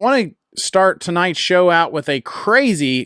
want to start tonight's show out with a crazy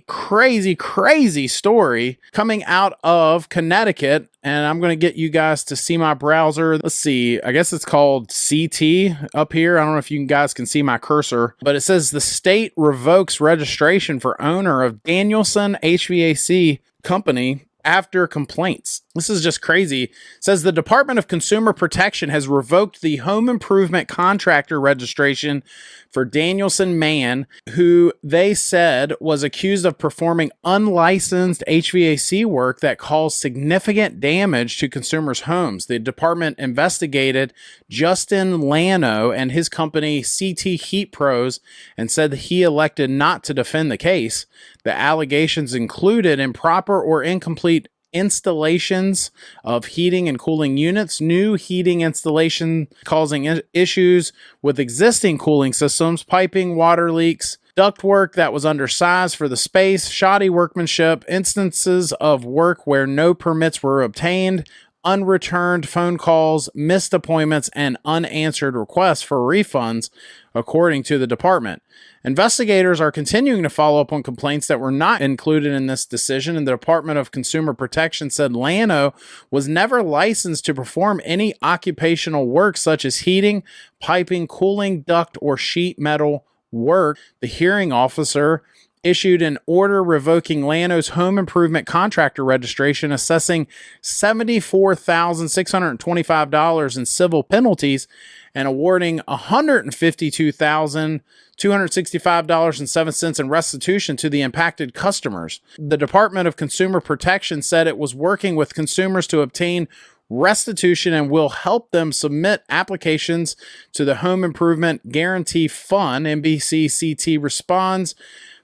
story coming out of Connecticut. And I'm going to get you guys to see my browser. Let's see. I guess it's called CT up here. I don't know if you guys can see my cursor, but it says the state revokes registration for owner of Danielson HVAC company after complaints. This is just crazy. It says the Department of Consumer Protection has revoked the home improvement contractor registration for Danielson Man, who they said was accused of performing unlicensed HVAC work that caused significant damage to consumers' homes. The department investigated Justin Lano and his company CT Heat Pros and said that he elected not to defend the case. The allegations included improper or incomplete installations of heating and cooling units, new heating installation causing issues with existing cooling systems, piping, water leaks, ductwork that was undersized for the space, shoddy workmanship, instances of work where no permits were obtained, unreturned phone calls, missed appointments, and unanswered requests for refunds, according to the department. Investigators are continuing to follow up on complaints that were not included in this decision, and the Department of Consumer Protection said Lano was never licensed to perform any occupational work such as heating, piping, cooling, duct, or sheet metal work. The hearing officer issued an order revoking Lano's home improvement contractor registration, assessing $74,625 in civil penalties and awarding $152,265.07 in restitution to the impacted customers. The Department of Consumer Protection said it was working with consumers to obtain restitution and will help them submit applications to the Home Improvement Guarantee Fund. NBC CT responds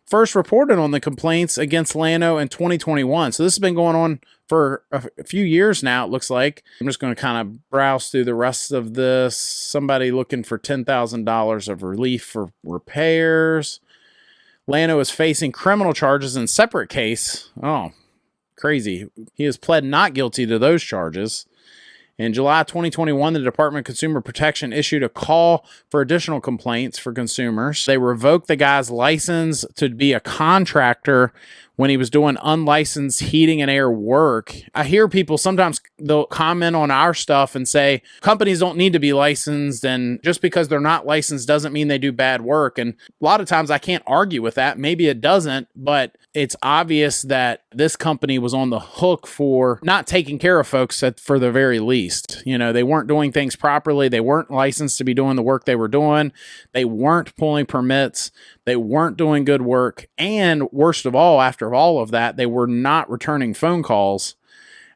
first reported on the complaints against Lano in 2021. So this has been going on for a few years now, it looks like. I'm just going to kind of browse through the rest of this. Somebody looking for $10,000 of relief for repairs. Lano is facing criminal charges in separate case. Oh, crazy. He has pled not guilty to those charges. In July 2021, the Department of Consumer Protection issued a call for additional complaints for consumers. They revoked the guy's license to be a contractor when he was doing unlicensed heating and air work. I hear people sometimes, they'll comment on our stuff and say companies don't need to be licensed, and just because they're not licensed doesn't mean they do bad work. And a lot of times I can't argue with that. Maybe it doesn't, but it's obvious that this company was on the hook for not taking care of folks for the very least. You know, they weren't doing things properly. They weren't licensed to be doing the work they were doing. They weren't pulling permits. They weren't doing good work. And worst of all, after all of that, they were not returning phone calls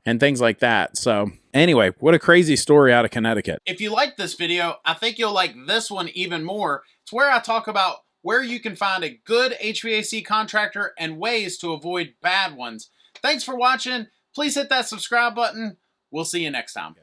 and things like that. So anyway, what a crazy story out of Connecticut. If you like this video, I think you'll like this one even more. It's where I talk about where you can find a good HVAC contractor and ways to avoid bad ones. Thanks for watching. Please hit that subscribe button. We'll see you next time.